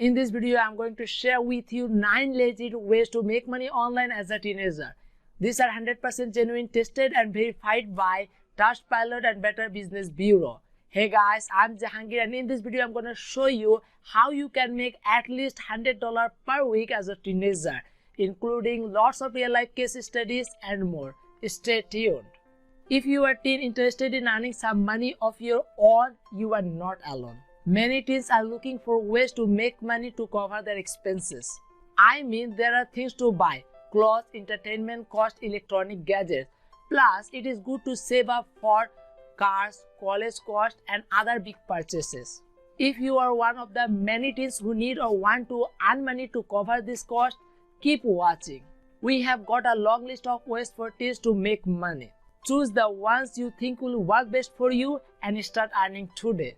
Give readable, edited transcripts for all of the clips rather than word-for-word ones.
In this video, I'm going to share with you 9 legit ways to make money online as a teenager. These are 100% genuine, tested and verified by Trustpilot and Better Business Bureau. Hey guys, I'm Jahangir, and in this video, I'm going to show you how you can make at least $100 per week as a teenager, including lots of real-life case studies and more. Stay tuned. If you are a teen interested in earning some money of your own, you are not alone. Many teens are looking for ways to make money to cover their expenses. I mean, there are things to buy: clothes, entertainment cost, electronic gadgets. Plus, it is good to save up for cars, college cost, and other big purchases. If you are one of the many teens who need or want to earn money to cover this cost, keep watching. We have got a long list of ways for teens to make money. Choose the ones you think will work best for you and start earning today.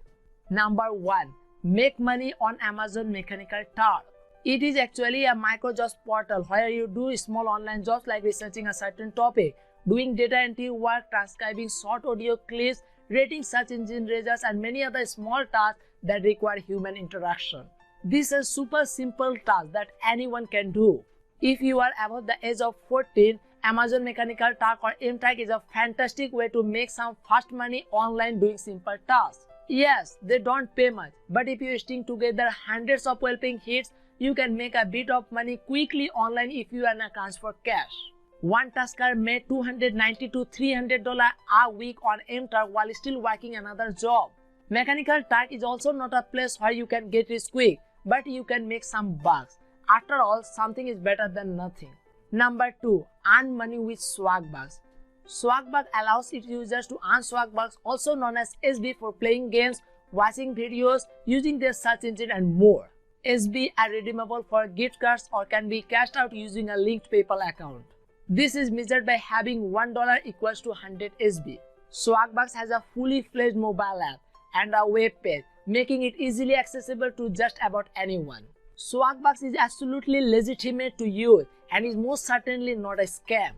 Number 1. Make money on Amazon Mechanical Turk. It is actually a micro-jobs portal where you do small online jobs like researching a certain topic, doing data entry work, transcribing short audio clips, rating search engine results, and many other small tasks that require human interaction. These are super simple tasks that anyone can do. If you are above the age of 14, Amazon Mechanical Turk or MTurk is a fantastic way to make some fast money online doing simple tasks. Yes, they don't pay much, but if you string together hundreds of well-paying hits, you can make a bit of money quickly online if you earn accounts for cash. One tasker made $290 to $300 a week on MTurk while still working another job. Mechanical Turk is also not a place where you can get rich quick, but you can make some bucks. After all, something is better than nothing. Number 2. Earn money with Swagbucks. Swagbucks allows its users to earn Swagbucks, also known as SB, for playing games, watching videos, using their search engine, and more. SB are redeemable for gift cards or can be cashed out using a linked PayPal account. This is measured by having $1 equals to 100 SB. Swagbucks has a fully fledged mobile app and a web page, making it easily accessible to just about anyone. Swagbucks is absolutely legitimate to use and is most certainly not a scam.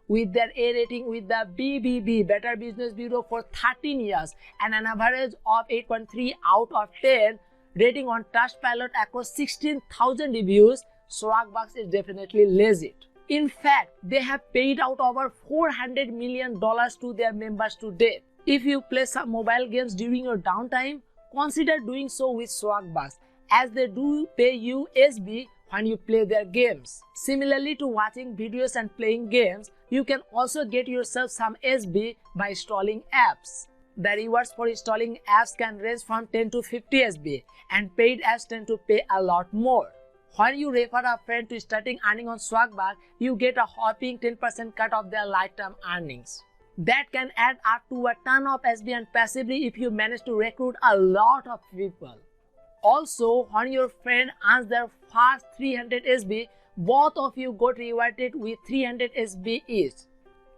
With their A rating with the BBB, Better Business Bureau, for 13 years and an average of 8.3 out of 10 rating on Trustpilot across 16,000 reviews, Swagbucks is definitely legit. In fact, they have paid out over $400 million to their members to date. If you play some mobile games during your downtime, consider doing so with Swagbucks, as they do pay you SB when you play their games. Similarly to watching videos and playing games, you can also get yourself some SB by installing apps. The rewards for installing apps can range from 10 to 50 SB, and paid apps tend to pay a lot more. When you refer a friend to starting earning on Swagbucks, you get a whopping 10% cut of their lifetime earnings. That can add up to a ton of SB and passively if you manage to recruit a lot of people. Also, when your friend earns their first 300 SB, both of you got rewarded with 300 SB each.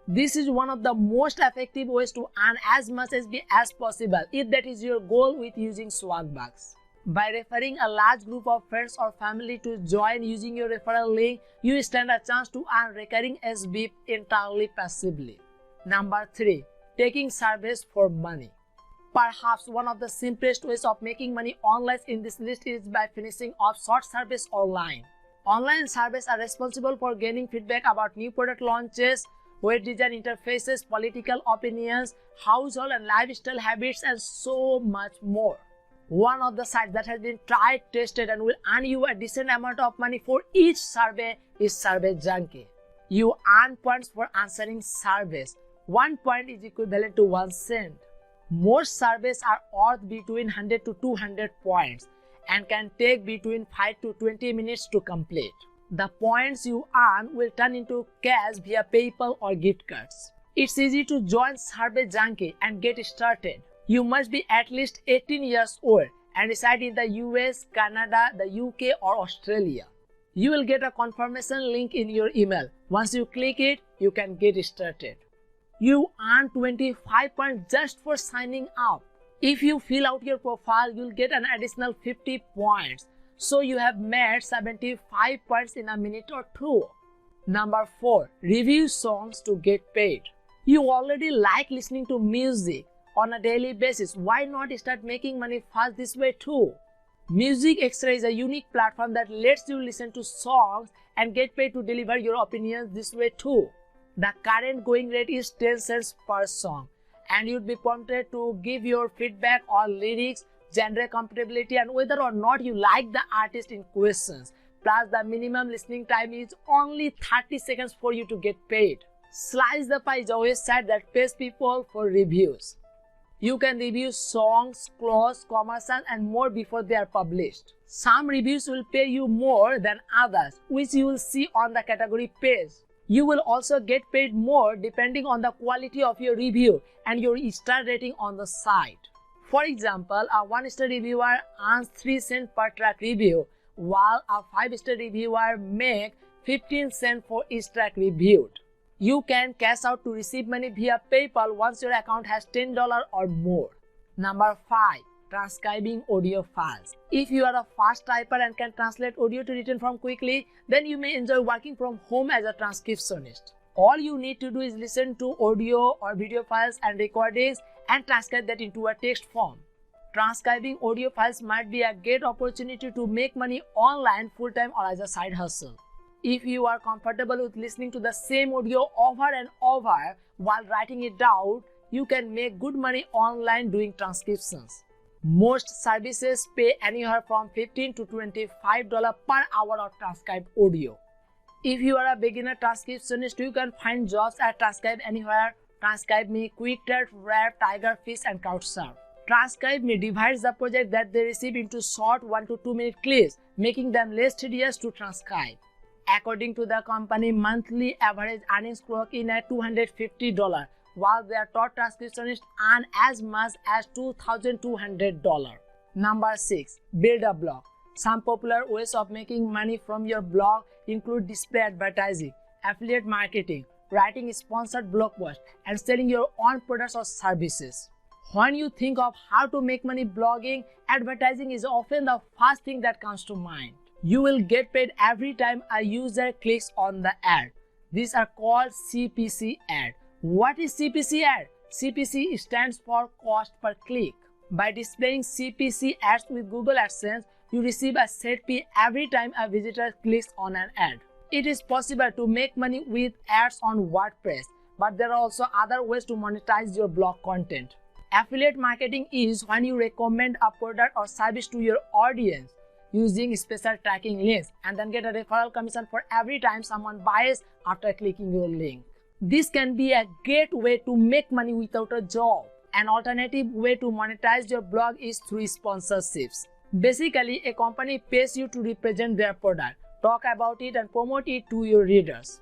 This is one of the most effective ways to earn as much SB as possible if that is your goal with using Swagbucks. By referring a large group of friends or family to join using your referral link, you stand a chance to earn recurring SB entirely passively. Number 3. Taking surveys for money. Perhaps one of the simplest ways of making money online in this list is by finishing off short surveys online. Online surveys are responsible for gaining feedback about new product launches, web design interfaces, political opinions, household and lifestyle habits, and so much more. One of the sites that has been tried, tested, and will earn you a decent amount of money for each survey is Survey Junkie. You earn points for answering surveys. 1 point is equivalent to 1 cent. Most surveys are worth between 100 to 200 points and can take between 5 to 20 minutes to complete. The points you earn will turn into cash via PayPal or gift cards. It's easy to join Survey Junkie and get started. You must be at least 18 years old and reside in the US, Canada, the UK, or Australia. You will get a confirmation link in your email. Once you click it, you can get started. You earn 25 points just for signing up. If you fill out your profile, you'll get an additional 50 points. So you have made 75 points in a minute or two. Number 4. Review songs to get paid. You already like listening to music on a daily basis. Why not start making money fast this way too? Music Extra is a unique platform that lets you listen to songs and get paid to deliver your opinions this way too. The current going rate is 10 cents per song, and you'd be prompted to give your feedback on lyrics, genre compatibility, and whether or not you like the artist in questions. Plus, the minimum listening time is only 30 seconds for you to get paid. Slice the Pie is a website that pays people for reviews. You can review songs, clothes, commercials, and more before they are published. Some reviews will pay you more than others, which you will see on the category page. You will also get paid more depending on the quality of your review and your star rating on the site. For example, a 1-star reviewer earns 3 cents per track review, while a 5-star reviewer makes 15 cents for each track reviewed. You can cash out to receive money via PayPal once your account has $10 or more. Number 5. Transcribing audio files. If you are a fast typer and can translate audio to written form quickly, then you may enjoy working from home as a transcriptionist. All you need to do is listen to audio or video files and recordings and transcribe that into a text form. Transcribing audio files might be a great opportunity to make money online full-time or as a side hustle. If you are comfortable with listening to the same audio over and over while writing it down, you can make good money online doing transcriptions. Most services pay anywhere from $15 to $25 per hour of transcribed audio. If you are a beginner transcriptionist, you can find jobs at Transcribe Anywhere, Transcribe Me, QuickType, Rap, Tigerfish, and Crowdsurf. Transcribe Me divides the project that they receive into short 1 to 2 minute clips, making them less tedious to transcribe. According to the company, monthly average earnings clock in at $250, while their top transcriptionists earn as much as $2,200. Number 6. Build a blog. Some popular ways of making money from your blog include display advertising, affiliate marketing, writing sponsored blog posts, and selling your own products or services. When you think of how to make money blogging, advertising is often the first thing that comes to mind. You will get paid every time a user clicks on the ad. These are called CPC ad. What is CPC ad? CPC stands for cost per click. By displaying CPC ads with Google AdSense, you receive a set fee every time a visitor clicks on an ad. It is possible to make money with ads on WordPress, but there are also other ways to monetize your blog content. Affiliate marketing is when you recommend a product or service to your audience using special tracking links and then get a referral commission for every time someone buys after clicking your link. This can be a great way to make money without a job. An alternative way to monetize your blog is through sponsorships. Basically, a company pays you to represent their product, talk about it, and promote it to your readers.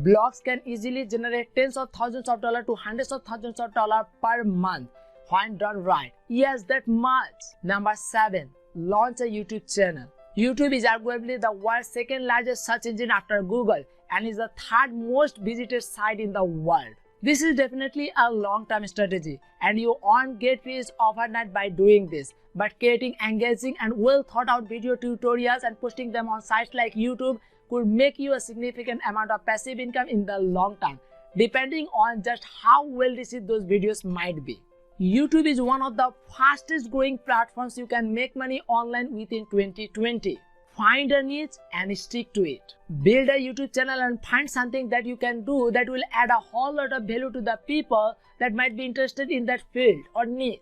Blogs can easily generate tens of thousands of dollars to hundreds of thousands of dollars per month when done right. Yes, that much. Number 7. Launch a YouTube channel. YouTube is arguably the world's second largest search engine after Google and is the third most visited site in the world. This is definitely a long-term strategy, and you won't get rich overnight by doing this, but creating engaging and well-thought-out video tutorials and posting them on sites like YouTube could make you a significant amount of passive income in the long term, depending on just how well received those videos might be. YouTube is one of the fastest growing platforms you can make money online within 2020. Find a niche and stick to it. Build a YouTube channel and find something that you can do that will add a whole lot of value to the people that might be interested in that field or niche.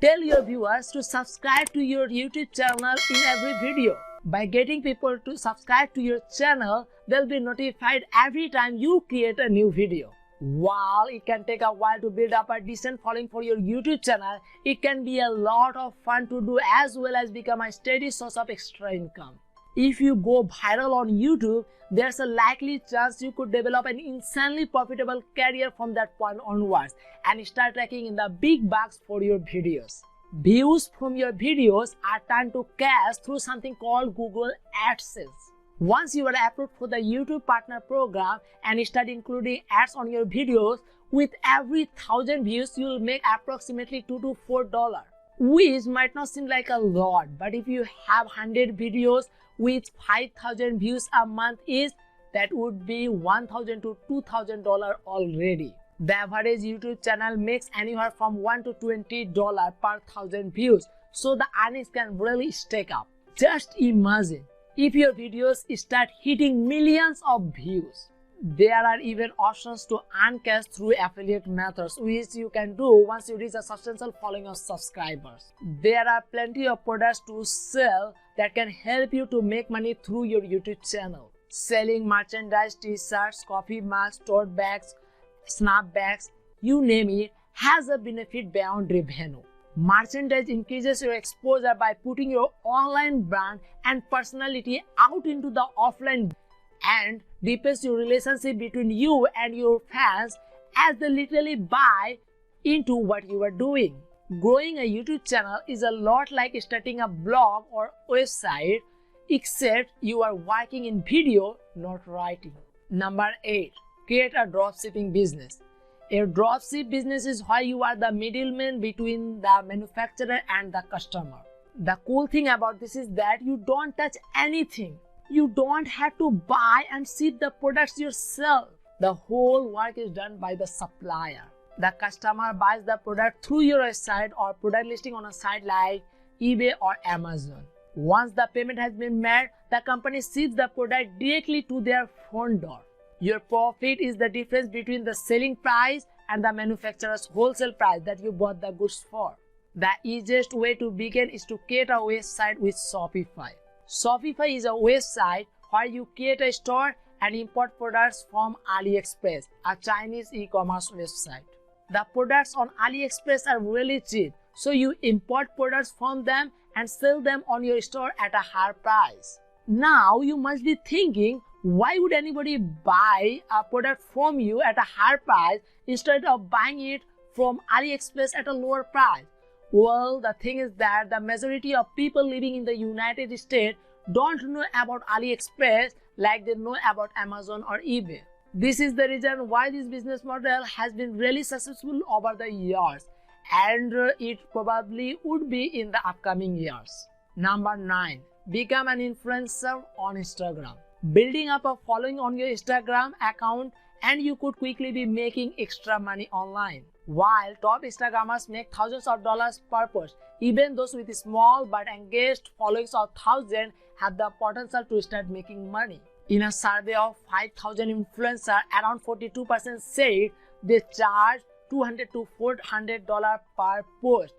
Tell your viewers to subscribe to your YouTube channel in every video. By getting people to subscribe to your channel, they'll be notified every time you create a new video. While it can take a while to build up a decent following for your YouTube channel, it can be a lot of fun to do as well as become a steady source of extra income. If you go viral on YouTube, there's a likely chance you could develop an insanely profitable career from that point onwards and start racking in the big bucks for your videos. Views from your videos are turned to cash through something called Google AdSense. Once you are approved for the YouTube Partner Program and start including ads on your videos, with every 1,000 views, you will make approximately $2 to $4. Which might not seem like a lot, but if you have 100 videos with 5,000 views a month that would be $1,000 to $2,000 already. The average YouTube channel makes anywhere from $1 to $20 per 1,000 views. so the earnings can really stack up. Just imagine if your videos start hitting millions of views. There are even options to earn cash through affiliate methods, which you can do once you reach a substantial following of subscribers. There are plenty of products to sell that can help you to make money through your YouTube channel. Selling merchandise, t-shirts, coffee mugs, tote bags, snapbacks, you name it, has a benefit beyond revenue. Merchandise increases your exposure by putting your online brand and personality out into the offline and deepens your relationship between you and your fans as they literally buy into what you are doing. Growing a YouTube channel is a lot like starting a blog or website, except you are working in video, not writing. Number 8. Create a dropshipping business. A dropship business is where you are the middleman between the manufacturer and the customer. The cool thing about this is that you don't touch anything. You don't have to buy and ship the products yourself. The whole work is done by the supplier. The customer buys the product through your website or product listing on a site like eBay or Amazon. Once the payment has been made, the company ships the product directly to their front door. Your profit is the difference between the selling price and the manufacturer's wholesale price that you bought the goods for. The easiest way to begin is to create a website with Shopify. Shopify is a website where you create a store and import products from AliExpress, a Chinese e-commerce website. The products on AliExpress are really cheap, so you import products from them and sell them on your store at a higher price. Now you must be thinking, why would anybody buy a product from you at a higher price instead of buying it from AliExpress at a lower price? Well, the thing is that the majority of people living in the United States don't know about AliExpress like they know about Amazon or eBay. This is the reason why this business model has been really successful over the years, and it probably would be in the upcoming years. Number 9. Become an influencer on Instagram. Building up a following on your Instagram account and you could quickly be making extra money online. While top Instagrammers make thousands of dollars per post, even those with small but engaged followings of thousands have the potential to start making money. In a survey of 5,000 influencers, around 42% said they charge $200 to $400 per post.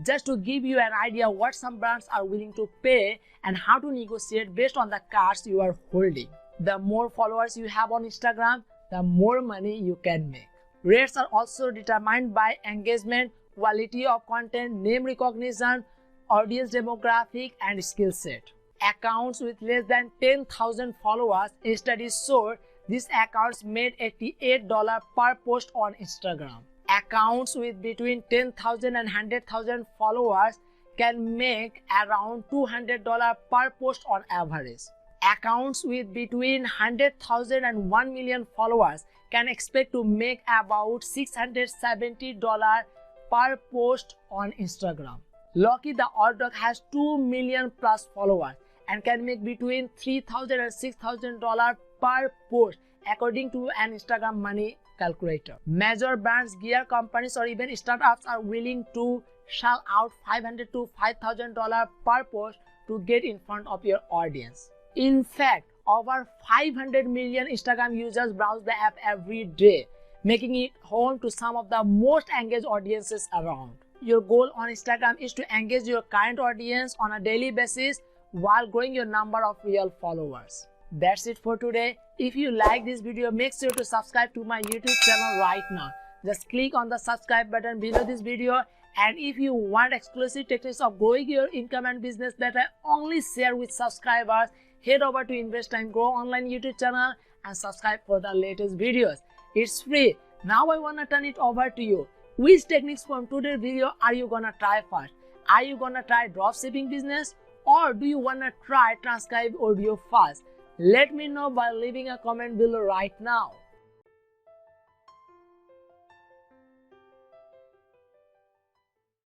Just to give you an idea what some brands are willing to pay and how to negotiate based on the cards you are holding. The more followers you have on Instagram, the more money you can make. Rates are also determined by engagement, quality of content, name recognition, audience demographic, and skill set. Accounts with less than 10,000 followers, studies showed these accounts made $88 per post on Instagram. Accounts with between 10,000 and 100,000 followers can make around $200 per post on average. Accounts with between 100,000 and 1 million followers can expect to make about $670 per post on Instagram. Lucky the odd dog has 2 million plus followers and can make between $3,000 and $6,000 per post according to an Instagram money calculator. Major brands, gear companies, or even startups are willing to shell out $500 to $5,000 per post to get in front of your audience. In fact, over 500 million Instagram users browse the app every day, making it home to some of the most engaged audiences around. Your goal on Instagram is to engage your current audience on a daily basis while growing your number of real followers. That's it for today. If you like this video, make sure to subscribe to my YouTube channel right now. Just click on the subscribe button below this video, and if you want exclusive techniques of growing your income and business that I only share with subscribers, head over to Invest and Grow Online YouTube channel and subscribe for the latest videos. It's free. Now I wanna turn it over to you. Which techniques from today's video are you gonna try first? Are you gonna try dropshipping business, or do you wanna try transcribe audio first? Let me know by leaving a comment below right now.